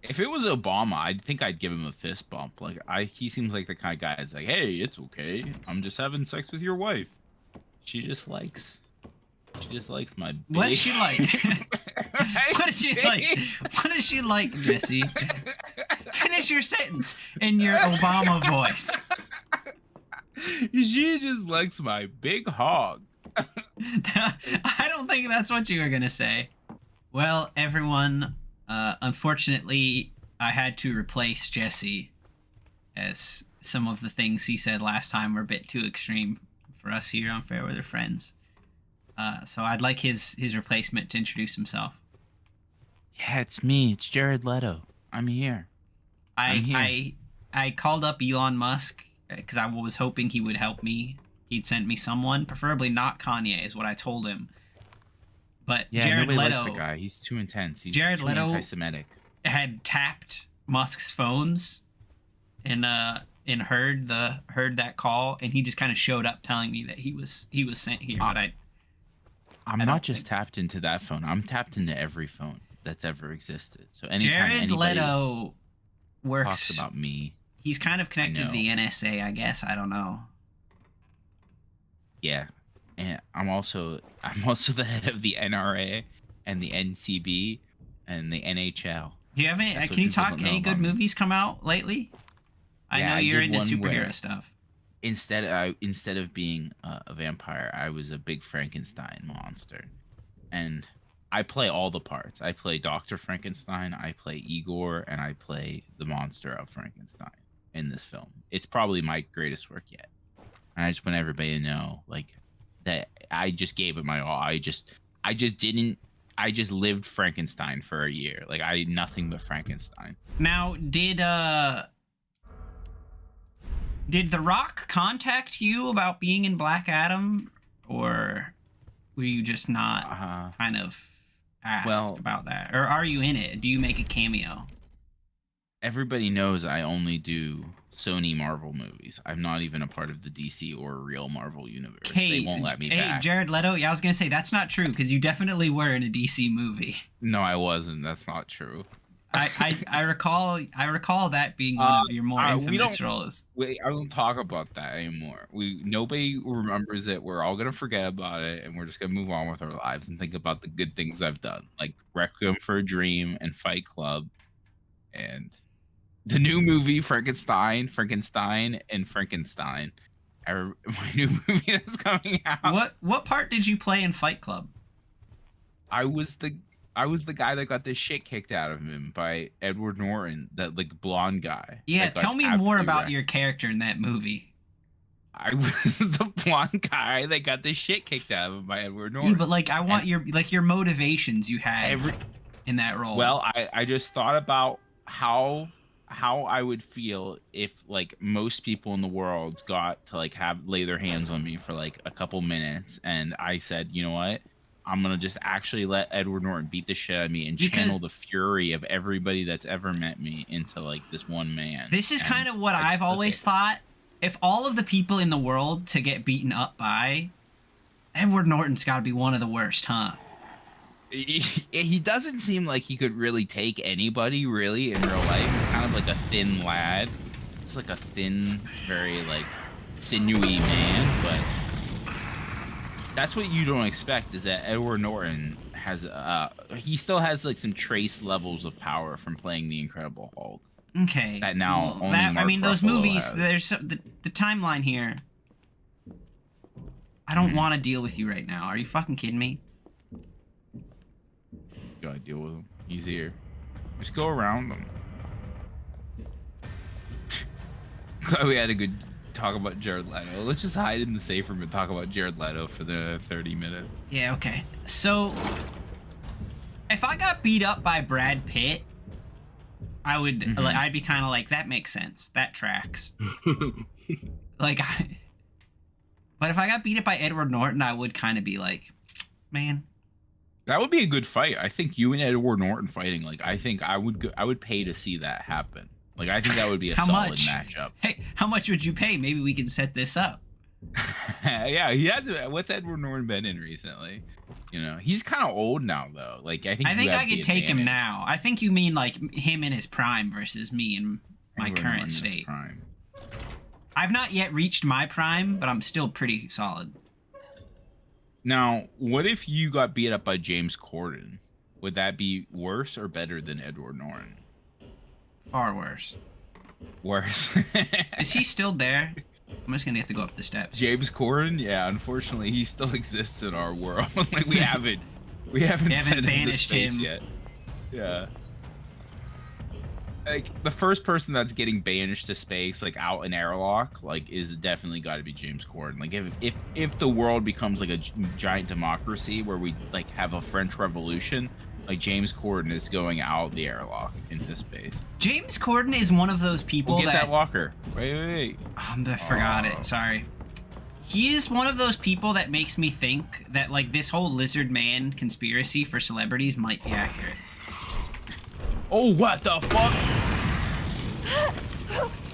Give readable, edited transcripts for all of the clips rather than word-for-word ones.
If it was Obama, I think I'd give him a fist bump. Like he seems like the kind of guy that's like, hey, it's okay. I'm just having sex with your wife. She just likes, she just likes my What big. does she like? What does she like? What does she like, Jesse? Finish your sentence in your Obama voice. She just likes my big hog. I don't think that's what you were gonna say. Well, everyone, unfortunately, I had to replace Jesse, as some of the things he said last time were a bit too extreme for us here on Fairweather Friends. So I'd like his replacement to introduce himself. Yeah, it's me. It's Jared Leto. I'm here. I'm here. I called up Elon Musk because I was hoping he would help me. He'd sent me someone, preferably not Kanye, is what I told him. But Yeah, Jared nobody Leto, likes the guy. He's too intense. He's Jared too Leto anti-Semitic. had tapped Musk's phones and heard that call, and he just kind of showed up telling me that he was sent here. But I'm not just tapped into that phone. I'm tapped into every phone that's ever existed. So anytime Jared anybody Leto works talks about me, he's kind of connected to the NSA, I guess. I don't know. yeah, and I'm also the head of the NRA and the NCB and the NHL. Do you have any? Can you talk? Any good movies come out lately? I know you're into superhero stuff. Instead of being a vampire, I was a big Frankenstein monster, and I play all the parts. I play Dr. Frankenstein, I play Igor, and I play the monster of Frankenstein in this film. It's probably my greatest work yet. And I just want everybody to know, like, that I just gave it my all. I just lived Frankenstein for a year. Like, I nothing but Frankenstein. Now, did The Rock contact you about being in Black Adam, or were you just not kind of asked about that? Or are you in it? Do you make a cameo? Everybody knows I only do Sony Marvel movies. I'm not even a part of the DC or real Marvel universe. They won't let me back. Jared Leto, yeah, I was gonna say that's not true because you definitely were in a DC movie. No, I wasn't. That's not true. I recall that being one of your more infamous roles. Wait, I don't talk about that anymore. Nobody remembers it. We're all gonna forget about it, and we're just gonna move on with our lives and think about the good things I've done, like Requiem for a Dream and Fight Club, and the new movie Frankenstein, and Frankenstein. My new movie that's coming out. What part did you play in Fight Club? I was the guy that got the shit kicked out of him by Edward Norton, that like blonde guy. Yeah, tell me more about your character in that movie. I was the blonde guy that got the shit kicked out of him by Edward Norton. Yeah, but like I want your motivations you had in that role. Well, I just thought about how I would feel if like most people in the world got to like lay their hands on me for like a couple minutes, and I said, you know what? I'm gonna just actually let Edward Norton beat the shit out of me and channel the fury of everybody that's ever met me into like this one man. This is kind of what I've always thought. If all of the people in the world to get beaten up by, Edward Norton's got to be one of the worst, huh? He doesn't seem like he could really take anybody really in real life. He's kind of like a thin lad. He's like a thin, very like sinewy man, but that's what you don't expect, is that Edward Norton has he still has like some trace levels of power from playing the Incredible Hulk. Okay. That now only Mark I mean, those Ruffalo movies, has. there's the timeline here. I don't want to deal with you right now. Are you fucking kidding me? You gotta deal with him. He's here. Just go around him. Glad we had a good talk about Jared Leto. Let's just hide in the safe room and talk about Jared Leto for the 30 minutes. Yeah, okay. So, if I got beat up by Brad Pitt, I would, like, I'd be kind of like, that makes sense. That tracks. But if I got beat up by Edward Norton, I would kind of be like, man. That would be a good fight. I think you and Edward Norton fighting, like, I think I would pay to see that happen. Like, I think that would be a solid matchup. Hey, how much would you pay? Maybe we can set this up. Yeah, he has. What's Edward Norton been in recently? You know, he's kind of old now though. Like I think I you think I have the could take him advantage. now. I think you mean like him in his prime versus me in my Edward current Norton in his state. prime. I've not yet reached my prime, but I'm still pretty solid. Now, what if you got beat up by James Corden? Would that be worse or better than Edward Norton? Far worse. Worse. Is he still there? I'm just gonna have to go up the steps. James Corden? Yeah, unfortunately, he still exists in our world. Like we They haven't haven't sent him to banished space him. yet. Yeah. Like the first person that's getting banished to space, like out in airlock, like is definitely got to be James Corden. Like if the world becomes like a giant democracy where we like have a French Revolution, like James Corden is going out the airlock into space. James Corden is one of those people We'll get that locker. Wait. I forgot it. Sorry. He is one of those people that makes me think that like this whole lizard man conspiracy for celebrities might be accurate. Oh, what the fuck?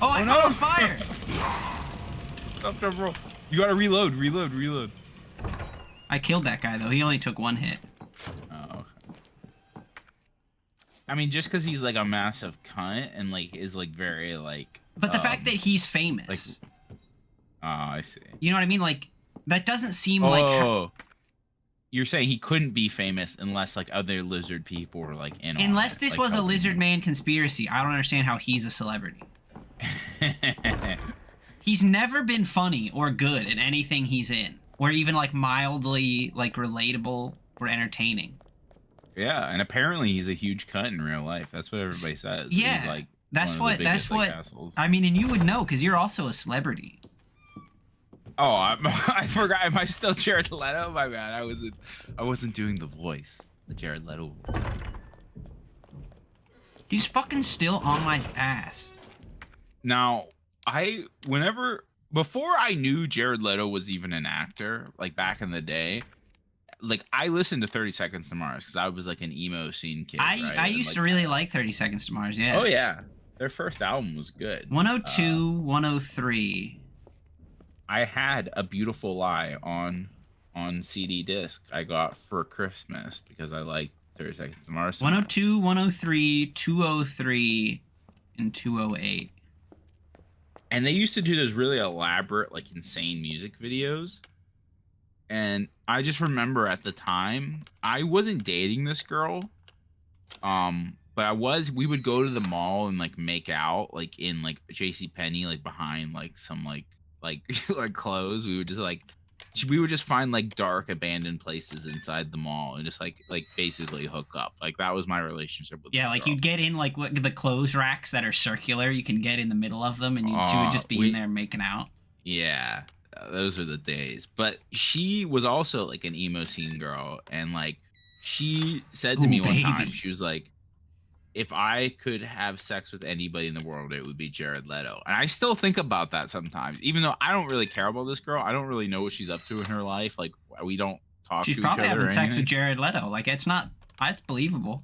Oh, I'm no. on fire! Stop, bro. You gotta reload. I killed that guy though. He only took one hit. Oh, okay. I mean, just because he's like a massive cunt and like is like very like. But the fact that he's famous, like, oh, I see. you know what I mean? Like that doesn't seem Oh, like. you're saying he couldn't be famous unless like other lizard people were like in on Unless it, this like, was a helping lizard him. man conspiracy, I don't understand how he's a celebrity. He's never been funny or good in anything he's in, or even like mildly like relatable or entertaining. Yeah, and apparently he's a huge cunt in real life. That's what everybody says. Yeah, He's like that's one of what. the That's biggest, like, what. assholes. I mean, and you would know because you're also a celebrity. Oh, I forgot. Am I still Jared Leto? My bad. I wasn't doing the voice. The Jared Leto. He's fucking still on my ass. Now, before I knew Jared Leto was even an actor, like back in the day, like I listened to 30 Seconds to Mars because I was like an emo scene kid. I right? I And, used like, to really like 30 Seconds to Mars. Yeah. Oh yeah, their first album was good. 102, 103. I had A Beautiful Lie on CD disc I got for Christmas because I liked 30 Seconds to Mars. So 102, 103, 203, and 208. and they used to do those really elaborate, like insane music videos. And I just remember at the time, I wasn't dating this girl. But we would go to the mall and like make out like in like JC Penney, like behind like some like like clothes. We would just find like dark abandoned places inside the mall and just like basically hook up. Like that was my relationship with Yeah, this like girl. you'd get in like what the clothes racks that are circular. You can get in the middle of them, and you two would just be in there making out. Yeah, those are the days. But she was also like an emo scene girl, and like she said to me one time, she was like, if I could have sex with anybody in the world, it would be Jared Leto. And I still think about that sometimes, even though I don't really care about this girl. I don't really know what she's up to in her life. Like we don't talk She's to probably each other. having or sex anything. with Jared Leto. Like it's believable.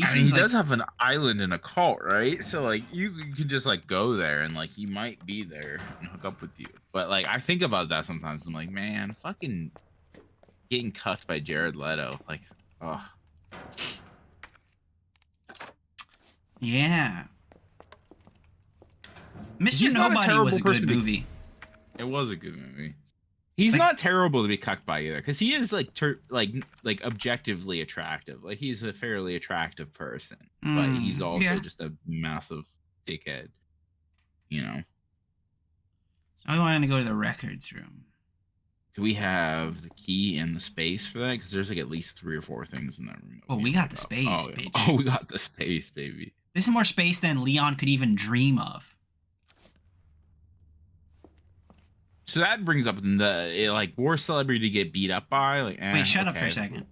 I mean, he does have an island and a cult, right? So like you can just like go there and like he might be there and hook up with you. But like I think about that sometimes. I'm like, man, fucking getting cucked by Jared Leto. Like, oh. Yeah. Mr. He's not a Nobody terrible was a person good to- movie. It was a good movie. He's Like- not terrible to be cucked by either, because he is like like objectively attractive. Like he's a fairly attractive person, but he's also just a massive dickhead. You know. I wanted to go to the records room. Do we have the key and the space for that? Because there's like at least 3 or 4 things in that room. Oh, we got the space, bitch. Oh, we got the space, baby. This is more space than Leon could even dream of. So that brings up like worst celebrity to get beat up by. Like, Wait, shut up for a second.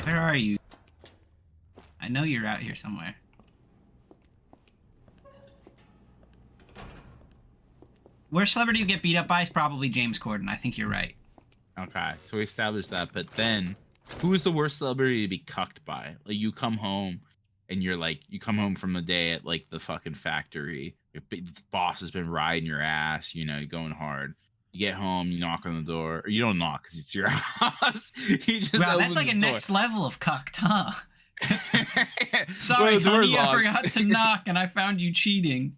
Where are you? I know you're out here somewhere. Worst celebrity you get beat up by is probably James Corden. I think you're right. Okay, so we established that. But then, who is the worst celebrity to be cucked by? Like you come home and you come home from the day at like the fucking factory The boss has been riding your ass, you're going hard. You get home, you knock on the door, or you don't knock because it's your house. You just Wow, open that's like the a door. next level of cucked, huh? Well, Sorry, the door's honey, I locked. forgot to knock and I found you cheating.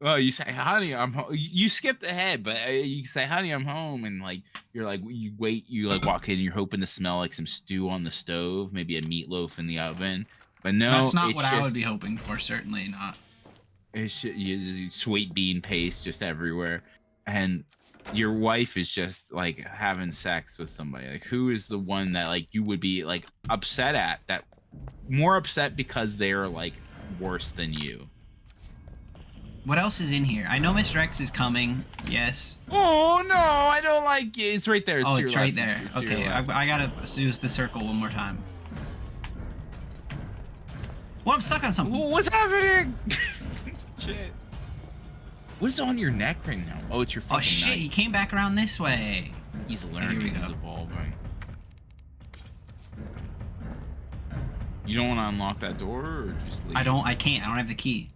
Well, you say, honey, I'm home. You skipped ahead, but you say, honey, I'm home. And you're like, you wait, you walk in, you're hoping to smell like some stew on the stove, maybe a meatloaf in the oven. But That's no, not it's what I would just, be hoping for, certainly not. sweet bean paste just everywhere. And your wife is just like having sex with somebody. Like, who is the one that you would be upset at, that more upset because they're worse than you? What else is in here? I know Mr. X is coming. Yes. Oh no, I don't like it. It's right there. It's Oh, to your it's right left. there. It's to your Okay, left. I gotta use the circle one more time. Well, I'm stuck on something. What's happening? Shit. What's on your neck right now? Oh, it's your fucking Oh shit, knife. he came back around this way. He's Here learning. we He's go. evolving. You don't want to unlock that door, or just leave? I can't. I don't have the key.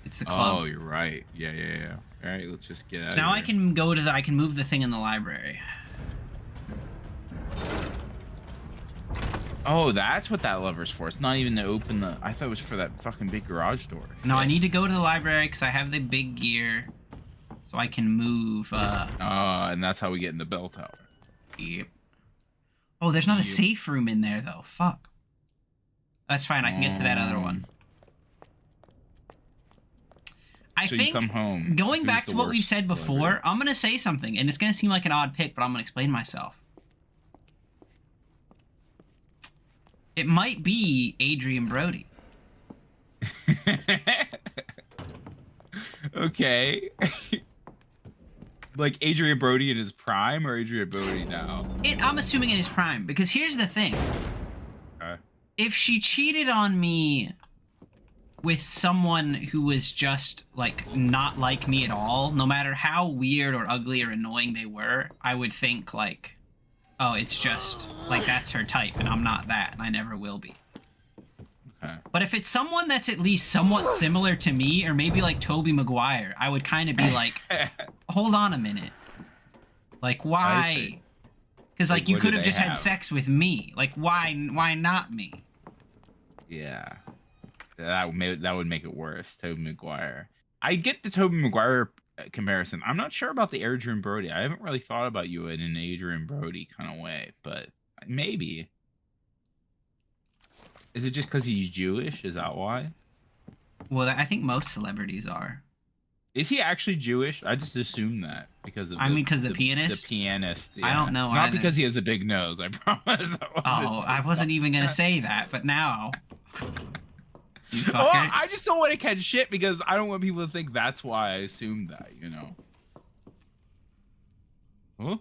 It's the club. Oh, you're right. Yeah. All right, let's just get out. So now of I here. can go to I can move the thing in the library. Oh, that's what that lever's for. It's not even to open the. I thought it was for that fucking big garage door. No, I need to go to the library because I have the big gear, so I can move. And that's how we get in the bell tower. Yep. Oh, there's not a Yep. safe room in there though. Fuck. That's fine. I can get to that other one. I So think you come home. going Who's back the to what we worst said before, celebrity? I'm gonna say something, and it's gonna seem like an odd pick, but I'm gonna explain myself. It might be Adrian Brody. Okay. Like Adrian Brody in his prime, or Adrian Brody now? I'm assuming in his prime, because here's the thing. Okay. If she cheated on me with someone who was just not like me at all, no matter how weird or ugly or annoying they were, I would think oh, it's just that's her type, and I'm not that, and I never will be. Okay. But if it's someone that's at least somewhat similar to me, or maybe like Tobey Maguire, I would kind of be like, hold on a minute. Why? Because you what could do have they just had have? sex with me. Why not me? Yeah. That would make it worse. Tobey Maguire. I get the Tobey Maguire comparison. I'm not sure about the Adrian Brody. I haven't really thought about you in an Adrian Brody kind of way, but maybe. Is it just because he's Jewish? Is that why? Well, I think most celebrities are. Is he actually Jewish? I just assumed that because of because the pianist? The pianist. I don't know Not either. because he has a big nose. I promise. I wasn't even gonna say that, but now. You fucker. Well, I just don't want to catch shit because I don't want people to think that's why I assumed that. Huh?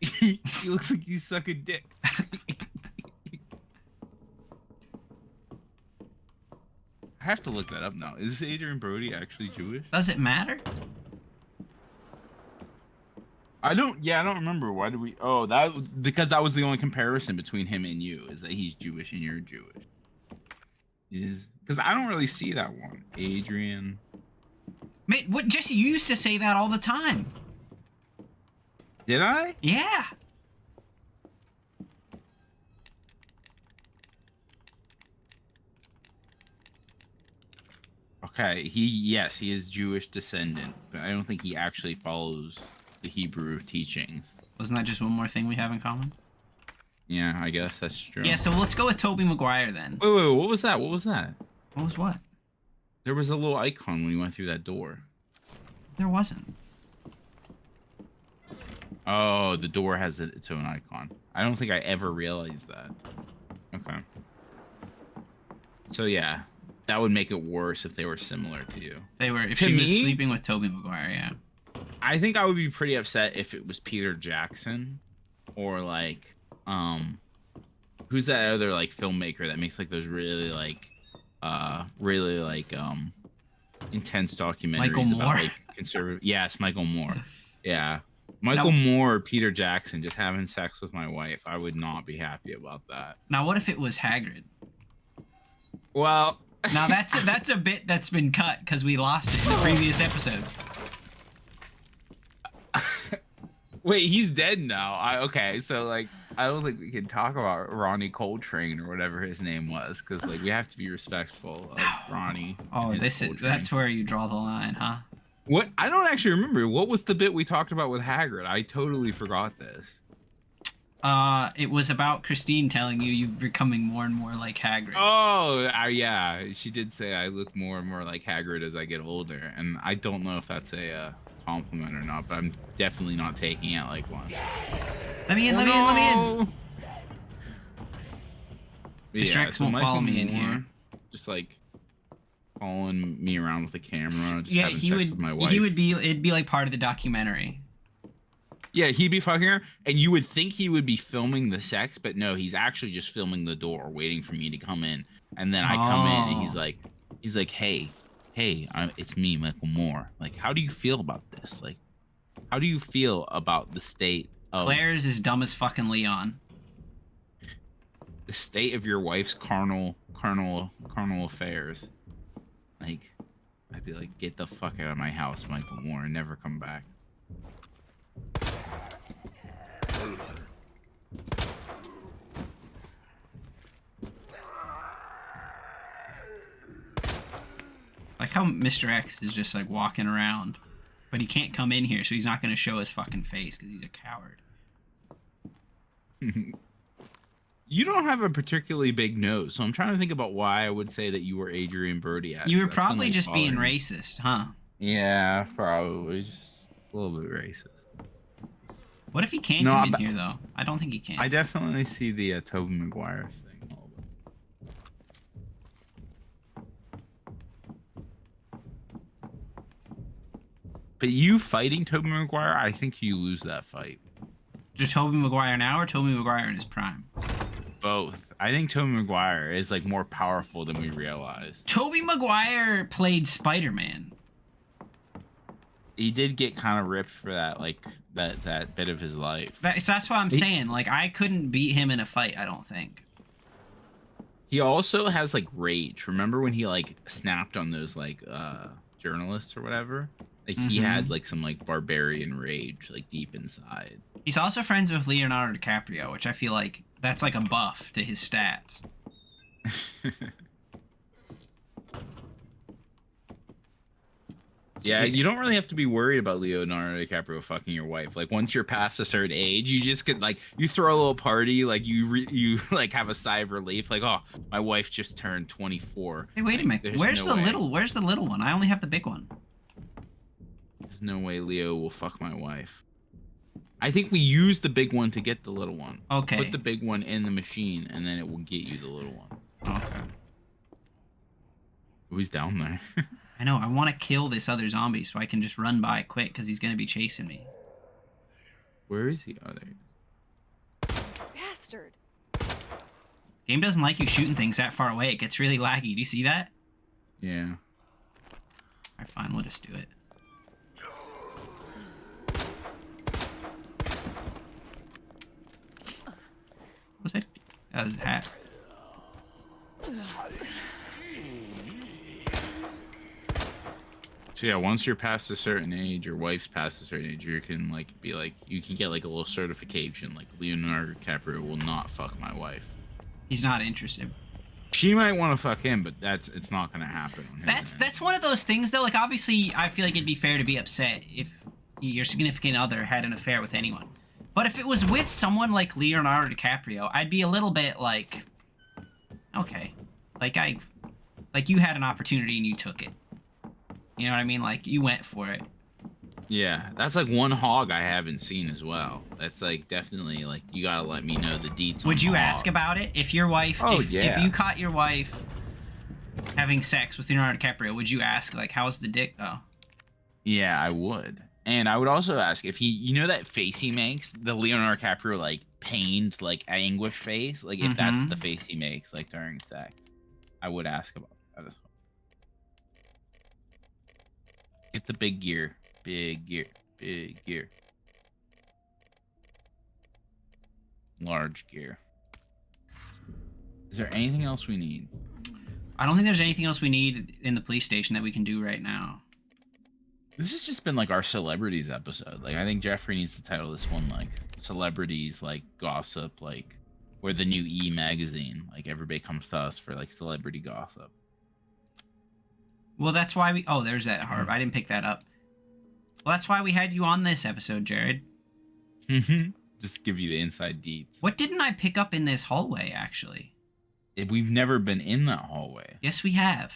He looks like he's sucking dick. I have to look that up now. Is Adrian Brody actually Jewish? Does it matter? I don't remember. Why did we? Oh, because that was the only comparison between him and you, is that he's Jewish and you're Jewish. Because I don't really see that one. Adrian. Mate, what, Jesse? You used to say that all the time. Did I? Yeah. Okay, he is Jewish descendant, but I don't think he actually follows the Hebrew teachings. Wasn't that just one more thing we have in common? Yeah, I guess that's true. Yeah, so let's go with Tobey Maguire then. Wait, what was that? What was that? What was what? There was a little icon when you went through that door. There wasn't. Oh, the door has its own icon. I don't think I ever realized that. Okay. So yeah, that would make it worse if they were similar to you. If To she was me? sleeping with Tobey Maguire, yeah. I think I would be pretty upset if it was Peter Jackson, or who's that other filmmaker that makes those really intense documentaries Michael Moore? about conservative. Yes, Michael Moore. Yeah. Michael Moore or Peter Jackson just having sex with my wife. I would not be happy about that. Now, what if it was Hagrid? Well, Now that's a bit that's been cut because we lost it in the previous episode. Wait, he's dead now. Okay, so like I don't think we can talk about Ronnie Coltrane or whatever his name was, because like we have to be respectful of Ronnie. Oh, and his that's where you draw the line, huh? What? I don't actually remember. What was the bit we talked about with Hagrid? I totally forgot this. It was about Christine telling you you're becoming more and more like Hagrid. Oh, yeah. She did say I look more and more like Hagrid as I get older, and I don't know if that's a compliment or not, but I'm definitely not taking it like one. Let me in, let me in, let me in. Mr. X won't follow me in here. Just like following me around with the camera, just yeah, having sex with my wife. It'd be like part of the documentary. Yeah, he'd be fucking her, and you would think he would be filming the sex, but no, he's actually just filming the door, waiting for me to come in. And then I come in, and he's like, hey, it's me, Michael Moore. Like, how do you feel about this? Like, how do you feel about the state of Claire's is dumb as fucking Leon. The state of your wife's carnal affairs? Like, I'd be like, get the fuck out of my house, Michael Moore, and never come back. Like how Mr. X is just like walking around, but he can't come in here, so he's not going to show his fucking face because he's a coward. You don't have a particularly big nose, so I'm trying to think about why I would say that you were Adrian Brody. You were probably just being racist, huh? Yeah, probably. Just a little bit racist. What if he can't come in here, though? I don't think he can. I definitely see the Tobey Maguire thing a little bit. But you fighting Tobey Maguire, I think you lose that fight. Just Tobey Maguire now or Tobey Maguire in his prime? Both. I think Tobey Maguire is like more powerful than we realize. Tobey Maguire played Spider-Man. He did get kind of ripped for that, like that bit of his life. That's what I'm saying. Like, I couldn't beat him in a fight, I don't think. He also has like rage. Remember when he like snapped on those like journalists or whatever? Like he had like some like barbarian rage like deep inside. He's also friends with Leonardo DiCaprio, which I feel like that's like a buff to his stats. Yeah, you don't really have to be worried about Leonardo DiCaprio fucking your wife. Like once you're past a certain age, you just get like you throw a little party, like you like have a sigh of relief, like oh my wife just turned 24. Hey, wait a minute, where's the little one? I only have the big one. There's no way Leo will fuck my wife. I think we use the big one to get the little one. Okay. Put the big one in the machine, and then it will get you the little one. Okay. Who's down there? I know. I want to kill this other zombie so I can just run by quick because he's gonna be chasing me. Where is he? Oh, there. Bastard. Game doesn't like you shooting things that far away. It gets really laggy. Do you see that? Yeah. Alright, fine. We'll just do it. What was it? That was a hat. So yeah, once you're past a certain age, your wife's past a certain age, you can like be like, you can get like a little certification, like Leonardo DiCaprio will not fuck my wife. He's not interested. She might want to fuck him, but it's not gonna happen. That's one of those things though. Like obviously, I feel like it'd be fair to be upset if your significant other had an affair with anyone. But if it was with someone like Leonardo DiCaprio, I'd be a little bit like, okay, like you had an opportunity and you took it. You know what I mean? Like you went for it. Yeah, that's like one hog I haven't seen as well. That's like definitely like you gotta let me know the deets. Would you ask about it if your wife? Oh if yeah. you caught your wife having sex with Leonardo DiCaprio, would you ask like, how's the dick though? Yeah, I would. And I would also ask if he, you know, that face he makes, the Leonardo DiCaprio like pained, like anguish face, like if that's the face he makes like during sex, I would ask about that as well. Get the big gear, big gear, big gear, large gear. Is there anything else we need? I don't think there's anything else we need in the police station that we can do right now. This has just been like our celebrities episode. Like I think Jeffrey needs to title this one like celebrities like gossip, like or the new E magazine. Like everybody comes to us for like celebrity gossip. Well, that's why we. Oh, there's that harp. I didn't pick that up. Well, that's why we had you on this episode, Jared. Just give you the inside deets. What didn't I pick up in this hallway, actually? We've never been in that hallway. Yes, we have.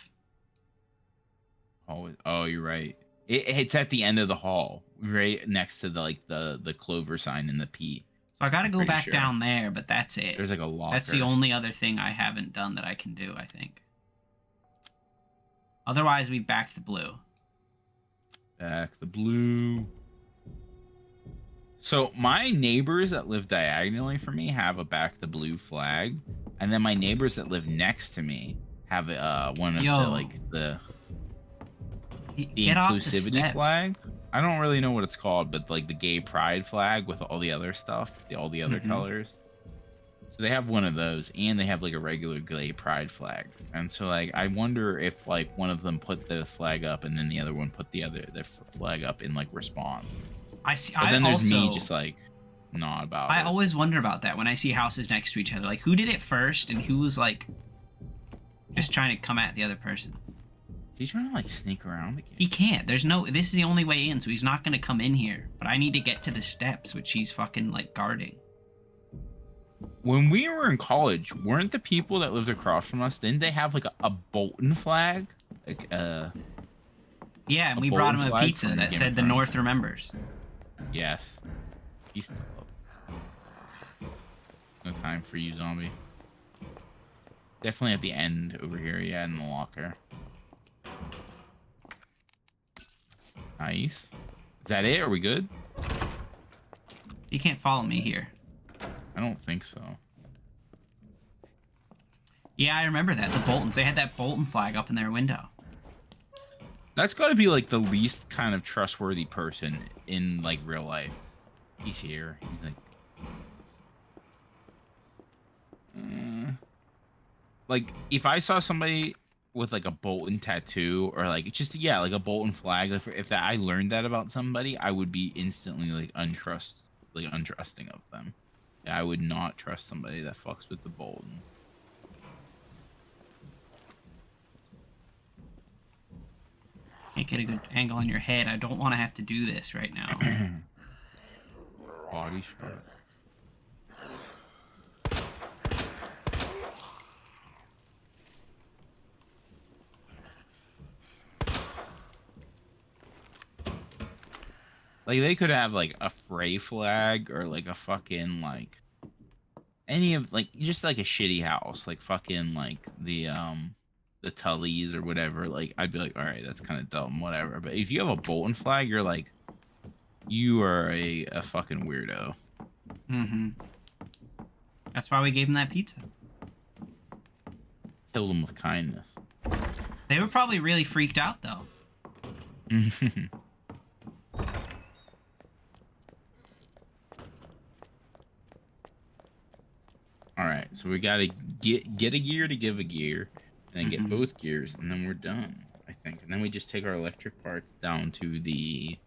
Hallway. Oh, you're right. It's at the end of the hall, right next to the clover sign and the P. So I gotta go Pretty back sure. down there, but that's it. There's like a locker. That's the only other thing I haven't done that I can do, I think. Otherwise, we back the blue. Back the blue. So my neighbors that live diagonally from me have a back the blue flag, and then my neighbors that live next to me have one of the Get off the inclusivity steps. flag. I don't really know what it's called, but like the gay pride flag with all the other stuff, all the other colors. So they have one of those, and they have like a regular gay pride flag. And so like I wonder if like one of them put the flag up, and then the other one put their flag up in like response. I see. But then there's me just like not about it. I always wonder about that when I see houses next to each other. Like, who did it first, and who was like just trying to come at the other person? Is he trying to like sneak around again? He can't. There's no. This is the only way in, so he's not gonna come in here. But I need to get to the steps, which he's fucking like guarding. When we were in college, weren't the people that lived across from us? Didn't they have like a Bolton flag? Like Yeah, and a we brought him Bolton a flag pizza from that Game said of the Thrones. North remembers. Yes. He's still up. No time for you, zombie. Definitely at the end over here, yeah, in the locker. Nice. Is that it? Are we good? You can't follow me here. I don't think so. Yeah, I remember that. The Boltons. They had that Bolton flag up in their window. That's got to be like the least kind of trustworthy person in like real life. He's here. He's like if I saw somebody with like a Bolton tattoo or like just like a Bolton flag, if that I learned that about somebody, I would be instantly like untrusting of them. I would not trust somebody that fucks with the Boltons. Can't get a good angle on your head. I don't want to have to do this right now. Body shot. Like they could have like a Frey flag or like a fucking like any of like just like a shitty house, like fucking like the Tullys or whatever. Like I'd be like, all right, that's kind of dumb, whatever. But if you have a Bolton flag, you're like, you are a fucking weirdo. Mm-hmm. That's why we gave him that pizza. Kill them with kindness. They were probably really freaked out though. All right, so we gotta get a gear to give a gear, and then get both gears, and then we're done, I think. And then we just take our electric parts down to the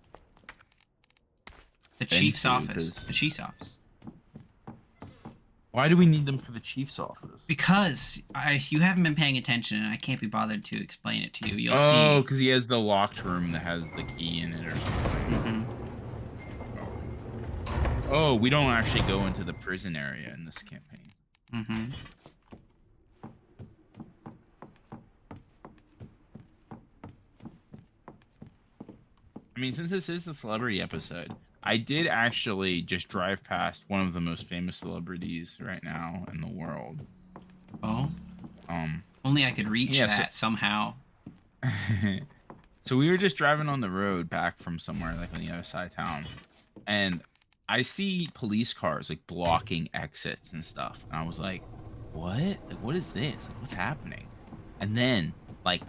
chief's Thank you, office. 'cause- The chief's office. Why do we need them for the chief's office? Because you haven't been paying attention, and I can't be bothered to explain it to you. You'll Oh, see. because he has the locked room that has the key in it or something. Oh, we don't actually go into the prison area in this campaign. I mean, since this is the celebrity episode, I did actually just drive past one of the most famous celebrities right now in the world. Oh. Only I could reach that somehow. So we were just driving on the road back from somewhere like on the other side of town, and I see police cars like blocking exits and stuff, and I was like, what? Like, what is this? Like, what's happening? And then like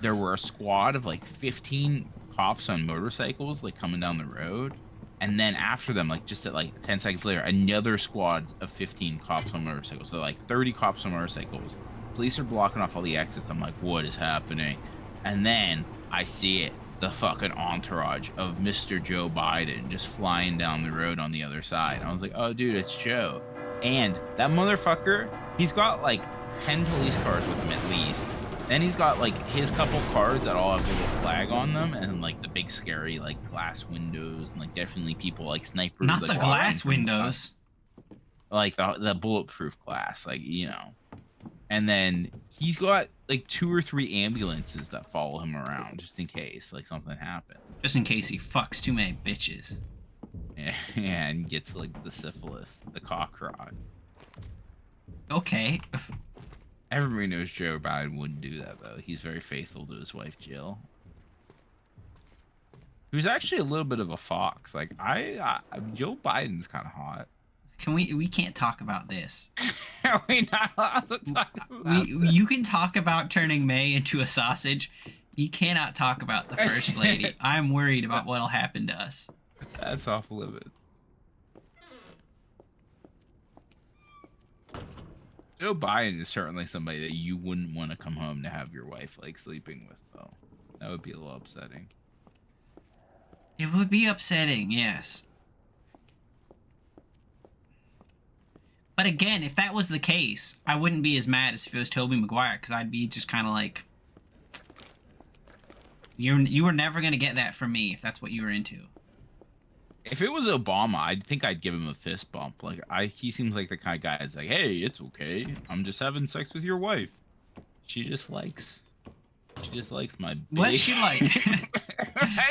there were a squad of like 15 cops on motorcycles like coming down the road, and then after them, like just at like 10 seconds later, another squad of 15 cops on motorcycles. So like 30 cops on motorcycles Police are blocking off all the exits. I'm like, what is happening? And then I see it. The fucking entourage of Mr. Joe Biden just flying down the road on the other side. I was like, oh, dude, it's Joe. And that motherfucker, he's got like 10 police cars with him at least. Then he's got like his couple cars that all have a little flag on them and like the big scary like glass windows and like definitely people like snipers. Not like, the glass windows. like the bulletproof glass, like, you know. And then he's got like 2 or 3 ambulances that follow him around just in case like something happened. Just in case he fucks too many bitches. Yeah, and gets like the syphilis, the cock rot. Okay. Everybody knows Joe Biden wouldn't do that though. He's very faithful to his wife Jill, who's actually a little bit of a fox. Like Joe Biden's kind of hot. Can we can't talk about this. Are we not allowed to talk about You can talk about turning May into a sausage. You cannot talk about the first lady. I'm worried about what'll happen to us. That's off limits. Joe Biden is certainly somebody that you wouldn't want to come home to have your wife like sleeping with, though. That would be a little upsetting. It would be upsetting, yes. But again, if that was the case, I wouldn't be as mad as if it was Tobey Maguire, because I'd be just kind of like, you were never gonna get that from me if that's what you were into. If it was Obama, I think I'd give him a fist bump. Like he seems like the kind of guy that's like, hey, it's okay. I'm just having sex with your wife. She just likes my big... What does she like?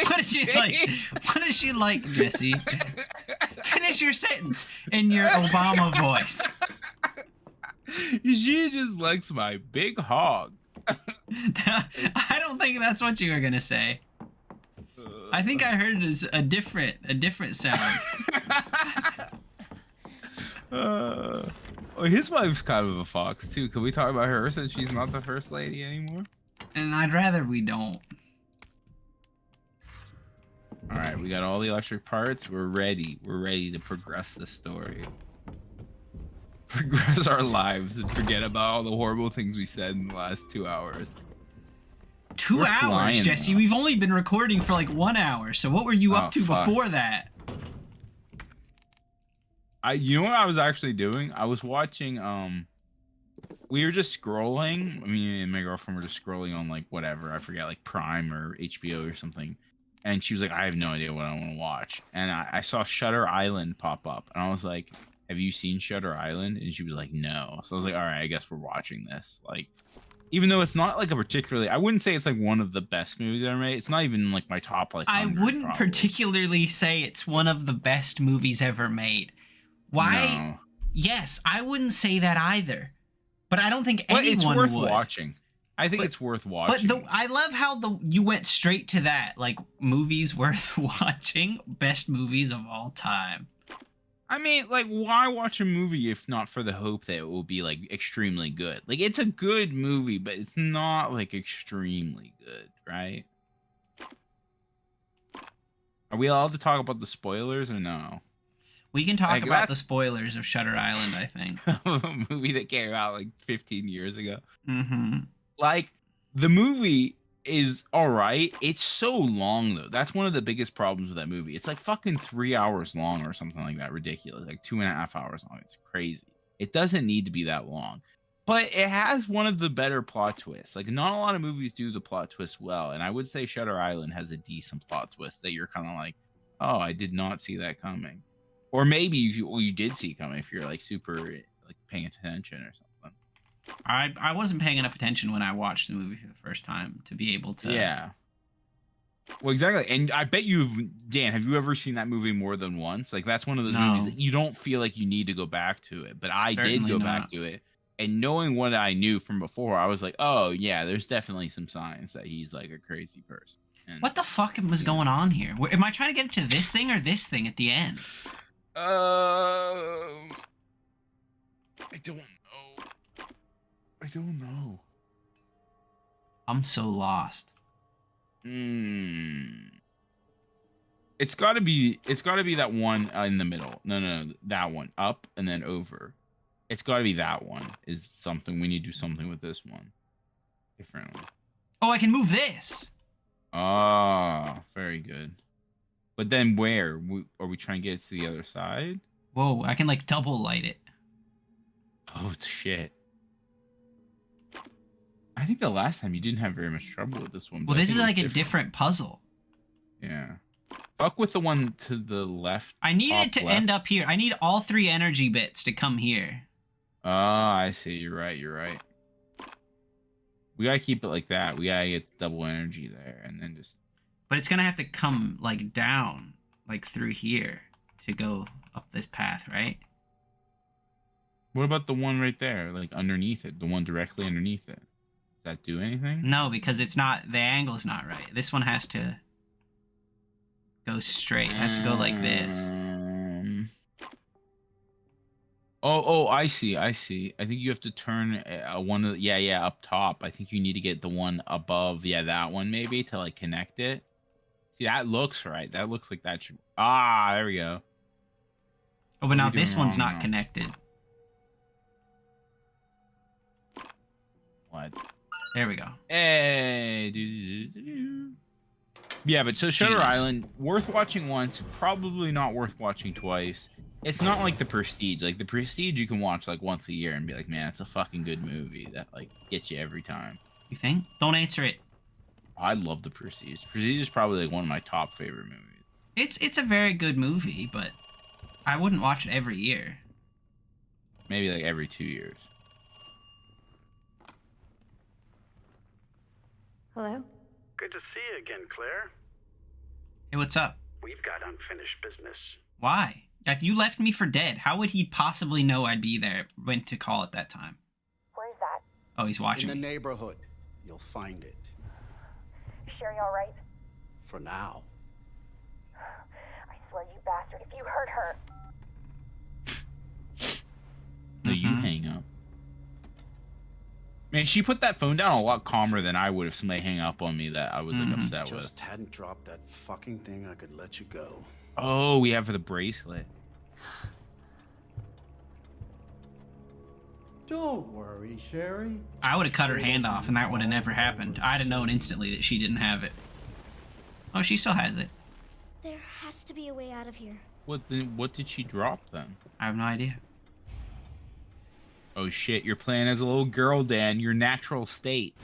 What does she like? What does she like, Jesse? Finish your sentence in your Obama voice. She just likes my big hog. I don't think that's what you were gonna say. I think I heard it as a different sound. Well, his wife's kind of a fox too. Can we talk about her since she's not the first lady anymore? And I'd rather we don't. All right, we got all the electric parts. We're ready. We're ready to progress the story. Progress our lives and forget about all the horrible things we said in the last 2 hours. 2 We're hours, flying, Jesse. though. We've only been recording for like 1 hour. So what were you up to fuck. before that? You know what I was actually doing? I was watching, we were just scrolling. I mean, me and my girlfriend were just scrolling on like whatever. I forget, like Prime or HBO or something. And she was like, I have no idea what I want to watch. And I saw Shutter Island pop up. And I was like, have you seen Shutter Island? And she was like, no. So I was like, all right, I guess we're watching this. Like, even though it's not like a particularly, I wouldn't say it's like one of the best movies ever made. It's not even like my top like 100, I wouldn't probably. particularly say it's one of the best movies ever made. Why? No. Yes, I wouldn't say that either. But I don't think But anyone it's worth would. watching. I think it's worth watching. But I love how you went straight to that. Like, movies worth watching, best movies of all time. I mean, like, why watch a movie if not for the hope that it will be like extremely good? Like, it's a good movie, but it's not like extremely good, right? Are we allowed to talk about the spoilers or no? We can talk Like, about the spoilers of Shutter Island, I think. A movie that came out like 15 years ago. Mm-hmm. Like, the movie is all right. It's so long though. That's one of the biggest problems with that movie. It's like fucking 3 hours long or something like that. Ridiculous. Like 2.5 hours long. It's crazy. It doesn't need to be that long. But it has one of the better plot twists. Like, not a lot of movies do the plot twist well. And I would say Shutter Island has a decent plot twist that you're kind of like, oh, I did not see that coming. Or maybe you did see it coming if you're like super like paying attention or something. I wasn't paying enough attention when I watched the movie for the first time to be able to. Yeah. Well, exactly. And I bet Dan, have you ever seen that movie more than once? Like, that's one of those movies that you don't feel like you need to go back to it. But I did go back to it. And knowing what I knew from before, I was like, oh, yeah, there's definitely some signs that he's like a crazy person. And, what the fuck was going on here? Am I trying to get to this thing or this thing at the end? I don't know. I don't know. I'm so lost. It's gotta be that one in the middle. No, that one. Up and then over. It's got to be that one. Is something we need to do something with this one differently. Oh, I can move this. Ah, very good. But then where? Are we trying to get it to the other side? Whoa, I can like double light it. Oh, shit. I think the last time you didn't have very much trouble with this one. Well, But I this think is it was like a different. different puzzle. Yeah. Fuck with the one to the left. I need top it to left. end up here. I need all 3 energy bits to come here. Oh, I see. You're right. You're right. We gotta keep it like that. We gotta get double energy there, and then just. But it's gonna have to come like down, like through here, to go up this path, right? What about the one right there, like underneath it? The one directly underneath it. Does that do anything? No, because it's not. The angle's not right. This one has to go straight. It has to go like this. Oh, I see. I see. I think you have to turn one of the, yeah, up top. I think you need to get the one above, yeah, that one maybe to like connect it. See, that looks right. That looks like that should. Ah, there we go. Oh, but What are now we doing this one's wrong not now? connected. What? There we go. Hey, yeah, but so Shutter Genius. Island, worth watching once, probably not worth watching twice. It's not like The Prestige. Like The Prestige, you can watch like once a year and be like, man, it's a fucking good movie that like gets you every time. You think? Don't answer it. I love The Prestige. Prestige is probably like one of my top favorite movies. It's a very good movie, but I wouldn't watch it every year. Maybe like every 2 years. Hello? Good to see you again, Claire. Hey, what's up? We've got unfinished business. Why? Like, you left me for dead. How would he possibly know I'd be there when to call at that time? Where's that? Oh, he's watching. In the me. neighborhood. You'll find it. Sherry all right? For now. I swear, you bastard, if you hurt her. No, you hang up. Man, she put that phone down a lot calmer than I would if somebody hang up on me that I was like upset with. Just hadn't dropped that fucking thing, I could let you go. Oh, we have the bracelet. Don't worry, Sherry. I would have cut her hand off, and that would have never happened. I'd have known instantly that she didn't have it. Oh, she still has it. There has to be a way out of here. What did she drop then? I have no idea. Oh shit, you're playing as a little girl, Dan. Your natural state.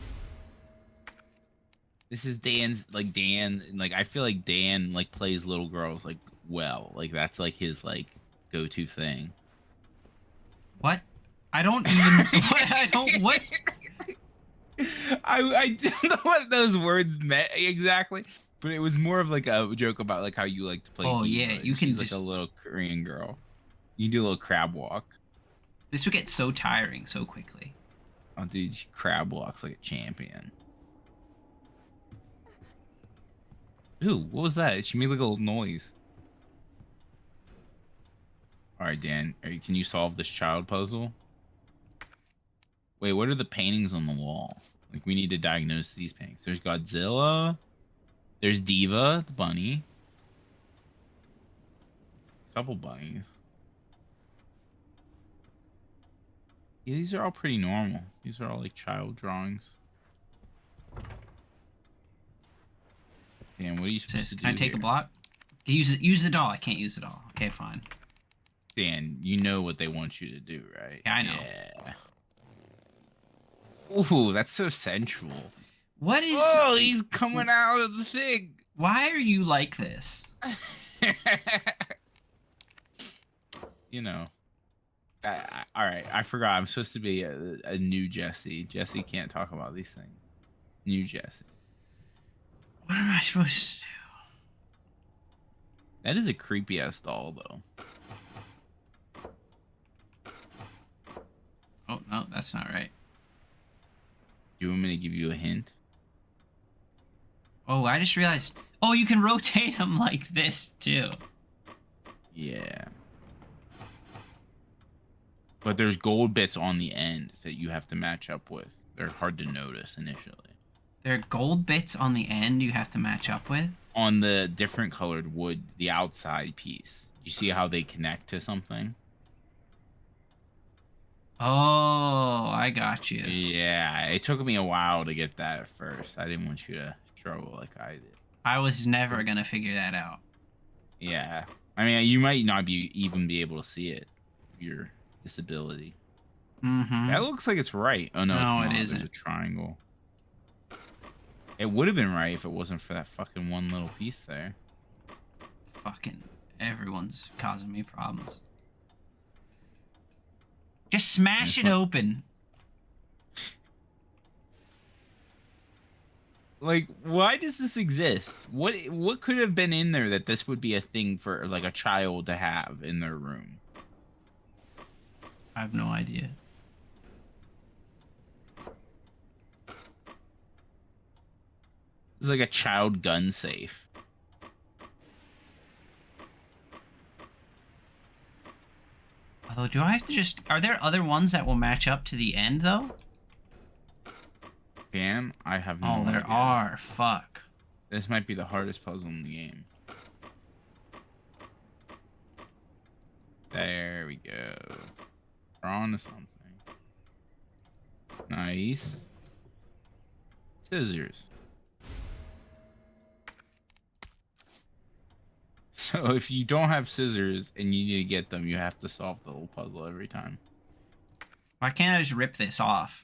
This is Dan's, like, Dan, like, I feel like Dan, like, plays little girls, like, well. Like, that's, like, his, like, go-to thing. What? I don't even... what? I don't know what those words meant exactly, but it was more of, like, a joke about, like, how you like to play Oh, Diva. yeah, you can She's, just... like, a little Korean girl. You can do a little crab walk. This would get so tiring so quickly. Oh, dude, she crab walks like a champion. Ooh, what was that? She made like a little noise. All right, Dan, can you solve this child puzzle? Wait, what are the paintings on the wall? Like, we need to diagnose these paintings. There's Godzilla. There's Diva, the bunny. Couple bunnies. Yeah, these are all pretty normal. These are all like child drawings. Dan, what are you supposed to do? Can I take here? a block? Use the doll. I can't use the doll. Okay, fine. Dan, you know what they want you to do, right? Yeah, I know. Yeah. Ooh, that's so sensual. What is... Oh, he's coming out of the thing. Why are you like this? You know. All right, I forgot. I'm supposed to be a new Jesse. Jesse can't talk about these things. New Jesse. What am I supposed to do? That is a creepy ass doll, though. Oh, no, that's not right. Do you want me to give you a hint? Oh, I just realized... Oh, you can rotate them like this, too. Yeah. But there's gold bits on the end that you have to match up with. They're hard to notice initially. There are gold bits on the end you have to match up with? On the different colored wood, the outside piece. You see how they connect to something? Oh, I got you. Yeah, it took me a while to get that at first. I didn't want you to struggle like I did. I was never gonna figure that out. Yeah. I mean, you might not even be able to see it. Your disability. Mm-hmm. That looks like it's right. Oh, no, it's No, it not. There's isn't. a triangle. It would have been right if it wasn't for that fucking one little piece there. Fucking everyone's causing me problems. Just smash it open. Like, why does this exist? What could have been in there that this would be a thing for like a child to have in their room? I have no idea. It's like a child gun safe. Although, do I have to just... Are there other ones that will match up to the end, though? Dan, I have no Oh, there idea. are. Fuck. This might be the hardest puzzle in the game. There we go. We're on to something. Nice. Scissors. So if you don't have scissors and you need to get them, you have to solve the whole puzzle every time. Why can't I just rip this off?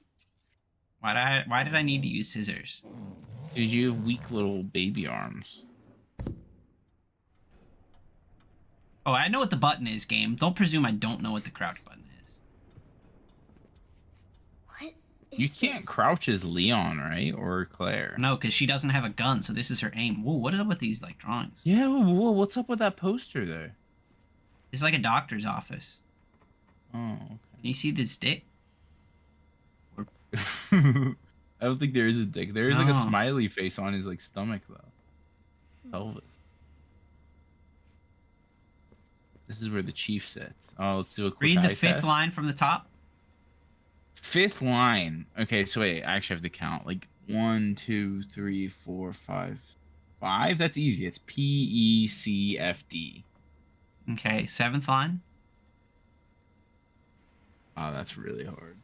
Why did I need to use scissors? Because you have weak little baby arms. Oh, I know what the button is, game. Don't presume I don't know what the crouch button is. What is You can't this? crouch as Leon, right? Or Claire. No, because she doesn't have a gun, so this is her aim. Whoa, what is up with these, like, drawings? Yeah, whoa, what's up with that poster there? It's like a doctor's office. Oh, Can you see this dick? okay. I don't think there is a dick. There is like a No. smiley face on his like stomach though. Pelvis. This is where the chief sits. Oh, let's do a quick Read the eye fifth test. line from the top. Fifth line. Okay, so wait, I actually have to count. Like 1, 2, 3, 4, 5. 5? That's easy. It's PECFD. Okay, seventh line. Oh, that's really hard.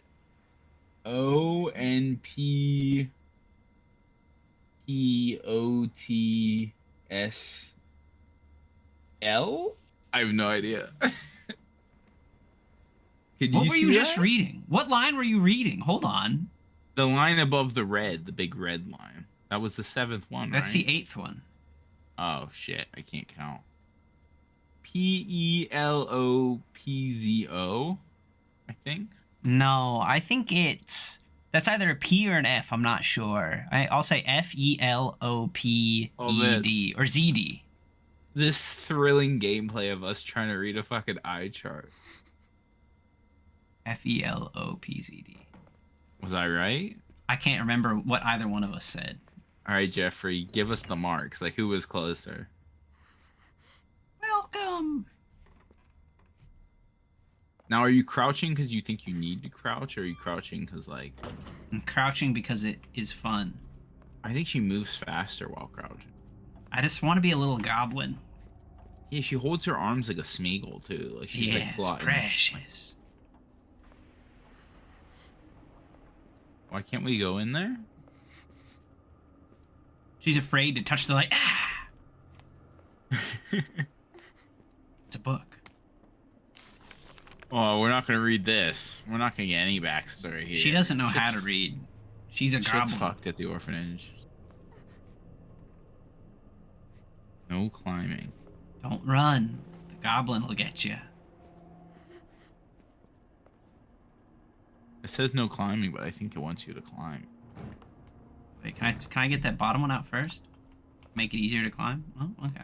ONPPOTSL. I have no idea. What were you just that? reading? What line were you reading? Hold on. The line above the red, the big red line. That was the seventh one, That's right? the eighth one. Oh shit, I can't count. PELOPZO, I think. No, I think it's... That's either a P or an F. I'm not sure. I'll say FELOPED or ZD. This thrilling gameplay of us trying to read a fucking eye chart. FELOPZD. Was I right? I can't remember what either one of us said. All right, Jeffrey, give us the marks. Like, who was closer? Welcome. Now, are you crouching because you think you need to crouch, or are you crouching because, like... I'm crouching because it is fun. I think she moves faster while crouching. I just want to be a little goblin. Yeah, she holds her arms like a Smeagol, too. Like, she's, like, Yes, plotting. precious. Why can't we go in there? She's afraid to touch the light. Ah! It's a book. Oh, we're not going to read this. We're not going to get any backstory here. She doesn't know how Shit's- to read. She's a Shit's goblin. fucked at the orphanage. No climbing. Don't run. The goblin will get you. It says no climbing, but I think it wants you to climb. Wait, can I get that bottom one out first? Make it easier to climb? Oh, okay.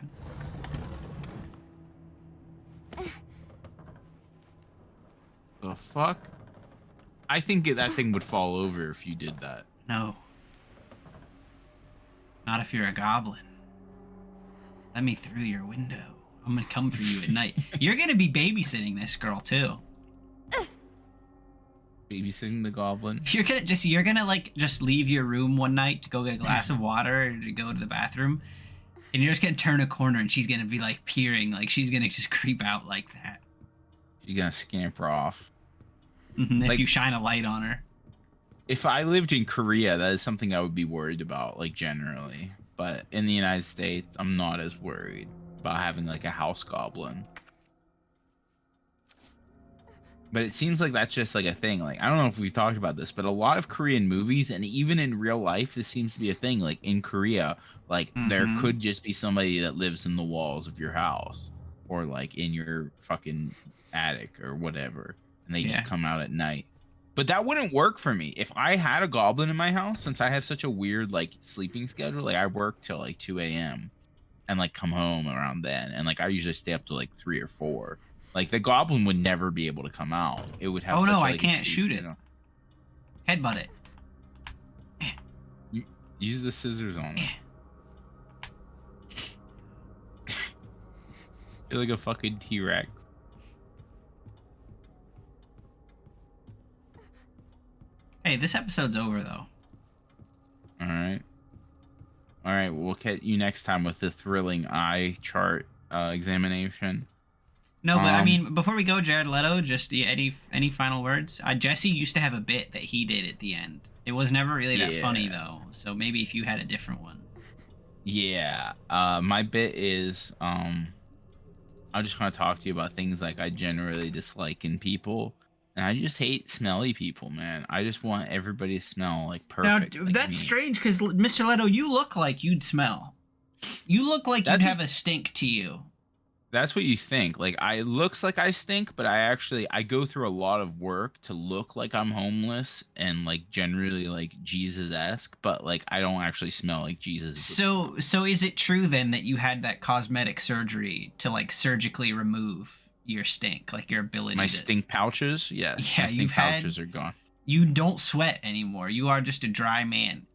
The fuck? I think that thing would fall over if you did that. No. Not if you're a goblin. Let me through your window. I'm gonna come for you at night. You're gonna be babysitting this girl too. Babysitting the goblin. You're gonna like just leave your room one night to go get a glass of water or to go to the bathroom, and you're just gonna turn a corner and she's gonna be like peering, like she's gonna just creep out like that. She's gonna scamper off. If Like- you shine a light on her. If I lived in Korea, that is something I would be worried about, like generally. But in the United States, I'm not as worried about having like a house goblin. But it seems like that's just like a thing. Like, I don't know if we've talked about this, but a lot of Korean movies and even in real life, this seems to be a thing. Like in Korea, like there Mhm. could just be somebody that lives in the walls of your house or like in your fucking attic or whatever. And they Yeah. just come out at night. But that wouldn't work for me. If I had a goblin in my house, since I have such a weird like sleeping schedule, like I work till like 2 a.m. and like come home around then. And like I usually stay up to like 3 or 4. Like the goblin would never be able to come out. It would have Oh, such no, like I a can't shitty shoot it. schedule. Headbutt it. Use the scissors on it. You're like a fucking T-Rex. Hey, this episode's over though. All right. All right. We'll catch you next time with the thrilling eye chart examination. No, but I Um, mean, before we go, Jared Leto, just any final words? Jesse used to have a bit that he did at the end. It was never really that funny Yeah. though. So maybe if you had a different one. Yeah. My bit is I just want to talk to you about things like I generally dislike in people. And I just hate smelly people, man. I just want everybody to smell like perfect. Now, like that's me. strange because Mr. Leto, you look like you'd smell. You look like That's you'd what- have a stink to you. That's what you think. Like I looks like I stink, but I go through a lot of work to look like I'm homeless and like generally like Jesus-esque, but like I don't actually smell like Jesus. So is it true then that you had that cosmetic surgery to like surgically remove your stink, like your ability My to stink pouches, yes. Yeah, My stink you've had- pouches are gone. you don't sweat anymore. You are just a dry man.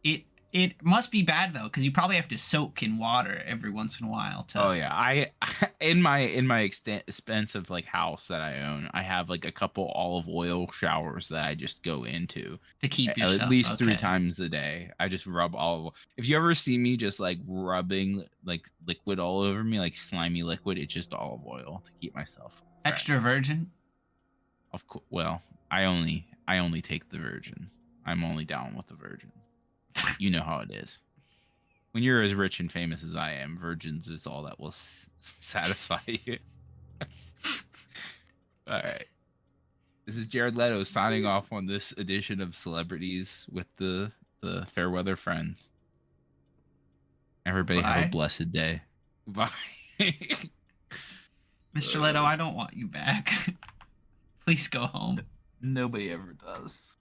It must be bad though, because you probably have to soak in water every once in a while to. Oh yeah, I in my expensive like house that I own, I have like a couple olive oil showers that I just go into to keep yourself at least 3 okay. times a day. I just rub olive. If you ever see me just like rubbing like liquid all over me, like slimy liquid, it's just olive oil to keep myself fresh. Extra virgin. Of course. Well, I only take the virgins. I'm only down with the virgins. You know how it is. When you're as rich and famous as I am, virgins is all that will satisfy you. All right. This is Jared Leto signing off on this edition of Celebrities with the Fairweather Friends. Everybody have Bye. a blessed day. Bye. Mr. Leto, I don't want you back. Please go home. Nobody ever does.